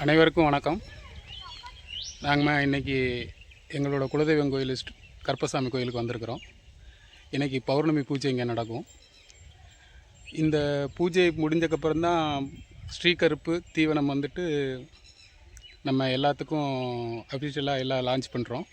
அனைவருக்கும் வணக்கம். நாங்கள் இன்றைக்கி எங்களோட குலதெய்வம் கோயில் கருப்பசாமி கோயிலுக்கு வந்திருக்கிறோம். இன்றைக்கி பௌர்ணமி பூஜை இங்கே நடக்கும். இந்த பூஜை முடிஞ்சக்கப்புறம் தான் ஸ்ரீகருப்பு தீவனம் வந்துட்டு நம்ம எல்லாத்துக்கும் அஃபிஷியலாக எல்லாம் லான்ச் பண்ணுறோம்.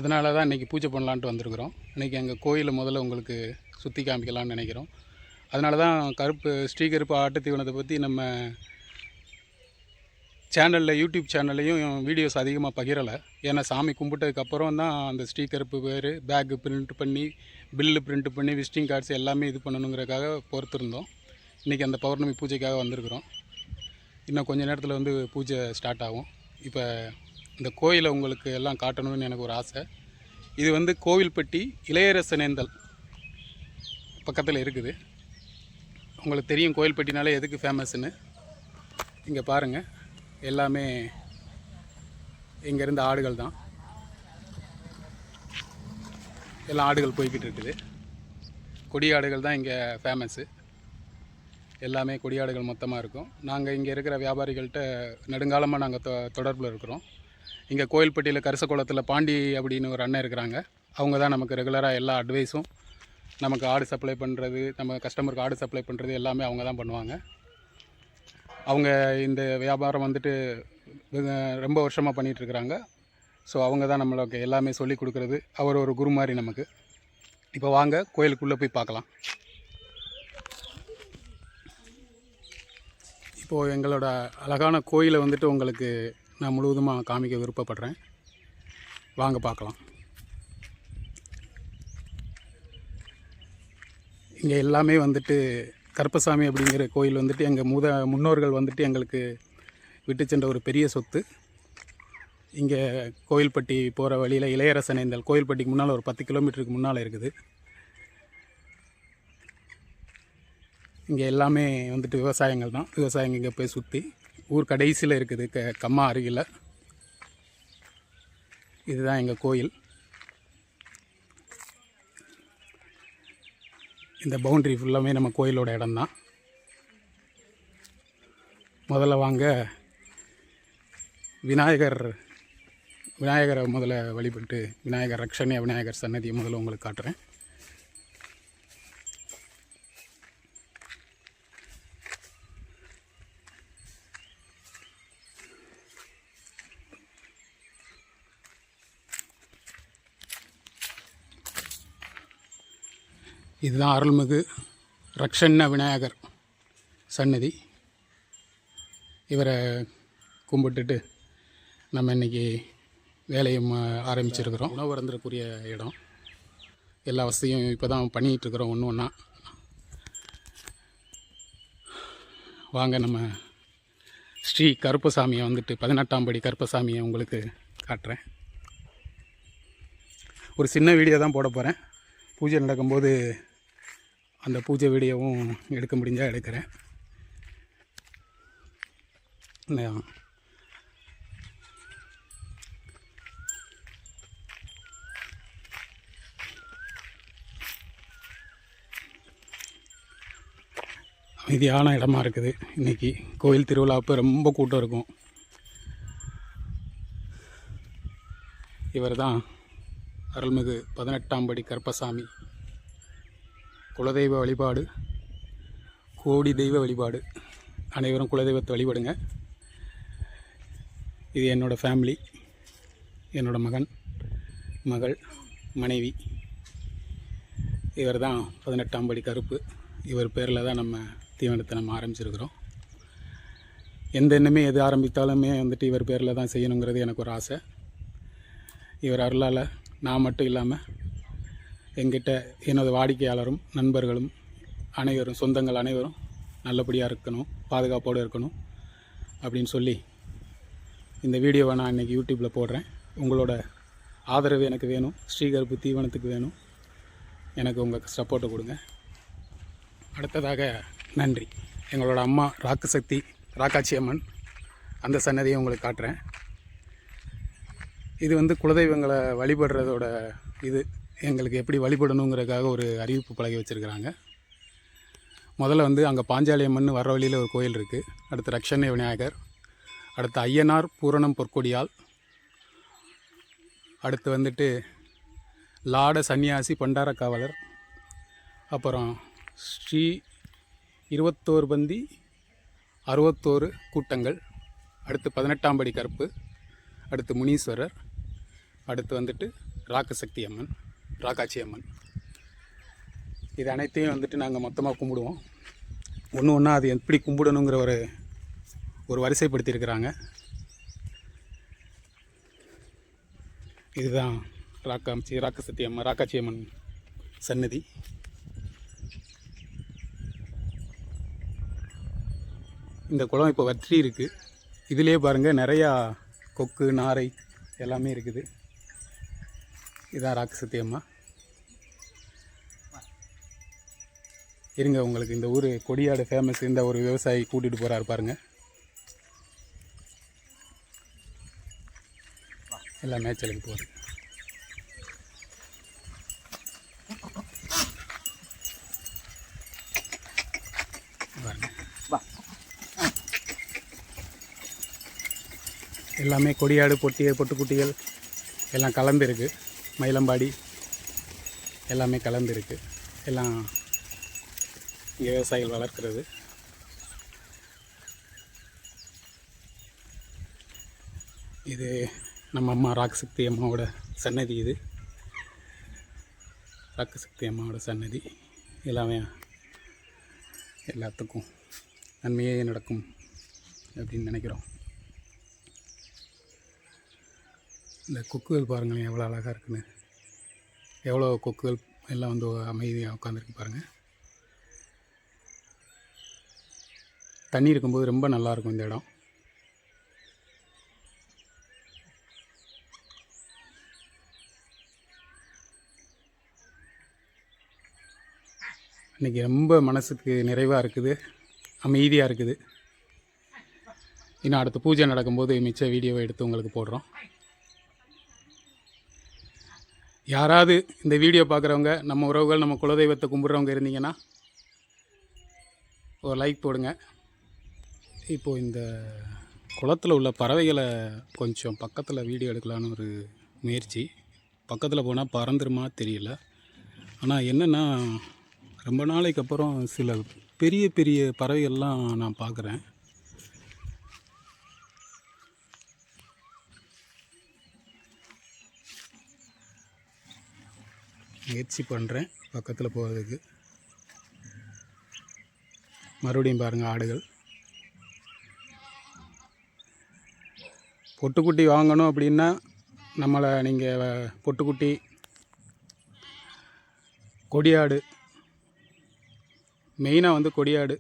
அதனால தான் இன்றைக்கி பூஜை பண்ணலான்ட்டு வந்திருக்கிறோம். இன்றைக்கி எங்கள் கோயிலை முதல்ல உங்களுக்கு சுற்றி காமிக்கலான்னு நினைக்கிறோம். அதனால தான் ஸ்ரீகருப்பு ஆட்டு தீவனத்தை பற்றி நம்ம சேனலில் யூடியூப் சேனல்லையும் வீடியோஸ் அதிகமாக பகிரலை. ஏன்னா சாமி கும்பிட்டதுக்கப்புறம் தான் அந்த ஸ்ரீகருப்பு பேர் பேக்கு பிரிண்ட் பண்ணி பில்லு பிரிண்ட் பண்ணி விசிட்டிங் கார்ட்ஸ் எல்லாமே இது பண்ணணுங்கிறதுக்காக பொறுத்திருந்தோம். இன்றைக்கி அந்த பௌர்ணமி பூஜைக்காக வந்திருக்கிறோம். இன்னும் கொஞ்சம் நேரத்தில் பூஜை ஸ்டார்ட் ஆகும். இப்போ இந்த கோயிலை உங்களுக்கு எல்லாம் காட்டணும்னு எனக்கு ஒரு ஆசை. இது கோவில்பட்டி இளையரசனேந்தல் பக்கத்தில் இருக்குது. உங்களுக்கு தெரியும் கோவில்பட்டினாலே எதுக்கு ஃபேமஸ்ன்னு. இங்கே பாருங்கள், எல்லாமே இங்கேருந்து ஆடுகள் தான். எல்லாம் ஆடுகள் போய்கிட்டு இருக்குது. கொடி ஆடுகள் தான் இங்கே ஃபேமஸ்ஸு. எல்லாமே கொடி ஆடுகள் மொத்தமாக இருக்கும். நாங்கள் இங்கே இருக்கிற வியாபாரிகள்கிட்ட நெடுங்காலமாக நாங்கள் தொடர்பில் இருக்கிறோம். இங்கே கோயில்பட்டியில் கரிசக்குளத்தில் பாண்டி அப்படின்னு ஒரு அண்ணன் இருக்கிறாங்க. அவங்க தான் நமக்கு ரெகுலராக எல்லா அட்வைஸும், நமக்கு ஆடு சப்ளை பண்ணுறது, நம்ம கஸ்டமருக்கு ஆடு சப்ளை பண்ணுறது எல்லாமே அவங்க தான் பண்ணுவாங்க. அவங்க இந்த வியாபாரம் ரொம்ப வருஷமாக பண்ணிகிட்ருக்குறாங்க. ஸோ அவங்க தான் நம்மளுக்கு எல்லாமே சொல்லி கொடுக்குறது. அவர் ஒரு குரு மாதிரி நமக்கு. இப்போ வாங்க கோயிலுக்குள்ளே போய் பார்க்கலாம். இப்போது எங்களோட அழகான கோயிலை உங்களுக்கு நான் முழுவதுமாக காமிக்க விருப்பப்படுறேன். வாங்க பார்க்கலாம். இங்கே எல்லாமே கருப்பசாமி அப்படிங்கிற கோயில் எங்கள் முன்னோர்கள் எங்களுக்கு விட்டு சென்ற ஒரு பெரிய சொத்து. இங்கே கோயில்பட்டி போகிற வழியில் இளையரசனேந்தல் கோயில்பட்டிக்கு முன்னால் ஒரு 10 கிலோமீட்டருக்கு முன்னால் இருக்குது. இங்கே எல்லாமே விவசாயங்கள் தான். விவசாயம் இங்கே போய் சுற்றி ஊர் கடைசியில் இருக்குது, கம்மா அருகில். இதுதான் எங்கள் கோயில். இந்த பவுண்ட்ரி ஃபுல்லாமே நம்ம கோயிலோட இடம்தான். முதல்ல வாங்க விநாயகரை முதல்ல வழிபட்டு விநாயகர் ரக்ஷண்ய விநாயகர் சன்னதியை முதல்ல உங்களுக்கு காட்டுறேன். இதுதான் அருள்மிகு ரக்ஷண்ய விநாயகர் சன்னதி. இவரை கும்பிட்டுட்டு நம்ம இன்றைக்கி வேலையும் ஆரம்பிச்சிருக்கிறோம். உணவு அருந்தக்கூடிய இடம். எல்லா வசதியும் இப்போ தான் பண்ணிகிட்ருக்குறோம் ஒன்று ஒன்றா. வாங்க நம்ம ஸ்ரீ கருப்பசாமியை 18ஆம் படி கருப்பசாமியை உங்களுக்கு காட்டுறேன். ஒரு சின்ன வீடியோ தான் போட போகிறேன். பூஜை நடக்கும்போது அந்த பூஜை வீடியோவும் எடுக்க முடிஞ்சால் எடுக்கிறேன். அமைதியான இடமா இருக்குது. இன்றைக்கி கோயில் திருவிழாவுக்கு ரொம்ப கூட்டம் இருக்கும். இவர் தான் அருள்மிகு 18ஆம் படி கருப்பசாமி. குலதெய்வ வழிபாடு, கோடி தெய்வ வழிபாடு. அனைவரும் குலதெய்வத்தை வழிபடுங்க. இது என்னோடய ஃபேமிலி. என்னோடய மகள், மனைவி. இவர் தான் 18ஆம் படி கருப்பு. இவர் பேரில் தான் நம்ம தீவனத்தை நம்ம ஆரம்பிச்சிருக்கிறோம். எந்த எண்ணமே எது ஆரம்பித்தாலுமே இவர் பேரில் தான் செய்யணுங்கிறது எனக்கு ஒரு ஆசை. இவர் அருளால் நான் மட்டும் இல்லாமல் எங்கிட்ட எனது வாடிக்கையாளரும் நண்பர்களும் அனைவரும், சொந்தங்கள் அனைவரும் நல்லபடியாக இருக்கணும், பாதுகாப்போடு இருக்கணும் அப்படின்னு சொல்லி இந்த வீடியோவை நான் இன்றைக்கி யூடியூப்பில் போடுறேன். உங்களோட ஆதரவு எனக்கு வேணும். ஸ்ரீகருப்பு தீவனத்துக்கு வேணும். எனக்கு உங்கள் சப்போர்ட்டை கொடுங்க. அடுத்ததாக நன்றி. எங்களோட அம்மா ராக்காட்சி அம்மன் அந்த சன்னதியை உங்களுக்கு காட்டுறேன். இது குலதெய்வங்களை வழிபடுறதோட எங்களுக்கு எப்படி வழிபடணுங்கிறதுக்காக ஒரு அறிவிப்பு பலகை வச்சுருக்கிறாங்க. முதல்ல அங்கே பாஞ்சாலி அம்மன் வர வழியில் ஒரு கோயில் இருக்குது. அடுத்து ரக்ஷண்ய விநாயகர், அடுத்து ஐயனார் பூரணம் பொற்கொடியால், அடுத்து வந்துட்டு லாட சன்னியாசி பண்டார காவலர், அப்புறம் ஸ்ரீ 21 பந்தி 61 கூட்டங்கள், அடுத்து 18ஆம் படி கருப்பு, அடுத்து முனீஸ்வரர், அடுத்து வந்துட்டு ராக்கசக்தி அம்மன், ராக்காச்சி அம்மன். இது அனைத்தையும் வந்துட்டு நாங்கள் மொத்தமாக கும்பிடுவோம். ஒன்று ஒன்றா அது எப்படி கும்பிடணுங்கிற ஒரு வரிசைப்படுத்தியிருக்கிறாங்க. இதுதான் ராக்கசக்தி அம்மன், ராக்காச்சி அம்மன் சன்னதி. இந்த குளம் இப்போ வற்றி இருக்குது. இதிலே பாருங்கள் நிறையா கொக்கு நாரை எல்லாமே இருக்குது. இதுதான் ராக்கசக்தி அம்மா. இருங்க, உங்களுக்கு இந்த ஊர் கொடியாடு ஃபேமஸ். இந்த ஒரு விவசாயி கூட்டிகிட்டு போகிறாரு பாருங்கள். எல்லாம் மேய்ச்சலுக்கு போகுது. எல்லாமே கொடியாடு பொட்டுக்குட்டிகள் எல்லாம் கலந்துருக்கு. மயிலம்பாடி எல்லாமே கலந்துருக்கு. எல்லாம் இங்கே விவசாயிகள் வளர்க்கிறது. இது நம்ம அம்மா ராக்கசக்தி அம்மாவோட சன்னதி. இது ராக்கசக்தி அம்மாவோட சன்னதி. எல்லாமே எல்லாத்துக்கும் நன்மையே நடக்கும் அப்படின்னு நினைக்கிறோம். இந்த கொக்குகள் பாருங்களேன் எவ்வளோ அழகாக இருக்குன்னு. எவ்வளோ கொக்குகள் எல்லாம் வந்து அமைதியாக உட்காந்துருக்கு பாருங்கள். தண்ணி இருக்கும்போது ரொம்ப நல்லாயிருக்கும் இந்த இடம். இன்றைக்கி ரொம்ப மனசுக்கு நிறைவாக இருக்குது, அமைதியாக இருக்குது. இன்னும் அடுத்த பூஜை நடக்கும்போது மிச்ச வீடியோவை எடுத்து உங்களுக்கு போடுறோம். யாராவது இந்த வீடியோ பார்க்குறவங்க, நம்ம உறவுகள், நம்ம குலதெய்வத்தை கும்பிட்றவங்க இருந்தீங்கன்னா ஒரு லைக் போடுங்க. இப்போது இந்த குளத்தில் உள்ள பறவைகளை கொஞ்சம் பக்கத்தில் வீடியோ எடுக்கலான்னு ஒரு முயற்சி. பக்கத்தில் போனால் பறந்துருமா தெரியல. ஆனால் என்னென்னா, ரொம்ப நாளைக்கு அப்புறம் சில பெரிய பெரிய பறவைகள்லாம் நான் பார்க்குறேன். முயற்சி பண்ணுறேன் பக்கத்தில் போகிறதுக்கு. மறுபடியும் பாருங்கள் ஆடுகள். பொட்டுக்குட்டி வாங்கணும் அப்படின்னா நம்மளை நீங்கள் பொட்டுக்குட்டி, கொடியாடு, மெயினாக வந்து கொடியாடு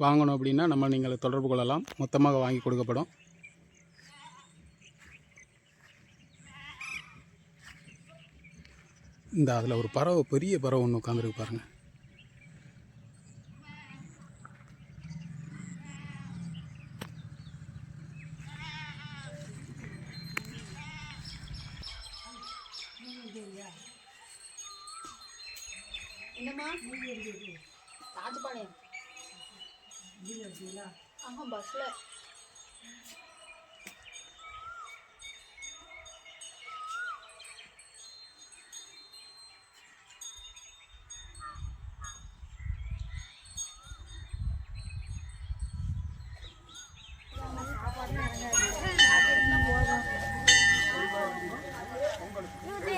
வாங்கணும் அப்படின்னா நீங்கள் தொடர்பு கொள்ளலாம். மொத்தமாக வாங்கி கொடுக்கப்படும். இந்த அதில் ஒரு பறவை, பெரிய பறவை ஒன்று உட்காந்துருக்கு பாருங்கள். பஸ்ல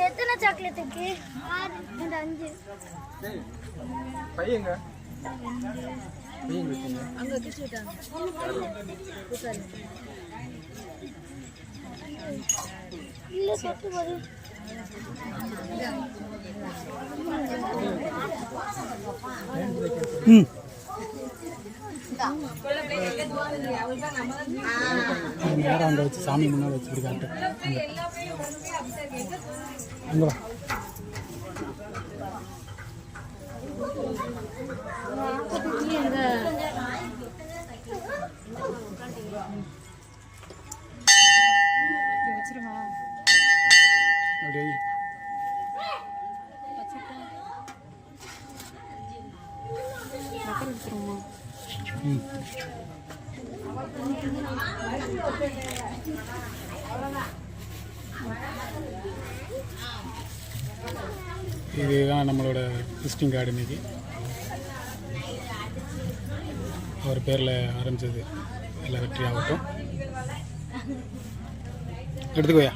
எத்தனை சாக்லேட்டுக்கு? 5 பையங்க அங்க வச்சு விட்டாங்க. இல்ல சொத்து வரும். நேரம் அங்கே வச்சு சாமி முன்னாடி வச்சுருக்காங்க. அங்கே வா. அப்படியே இதுதான் நம்மளோட விசிட்டிங் கார்டு இன்னைக்கு. அவர் பேரில் ஆரம்பித்தது எல்லாம் வெற்றி ஆகட்டும். எடுத்துக்கோயா.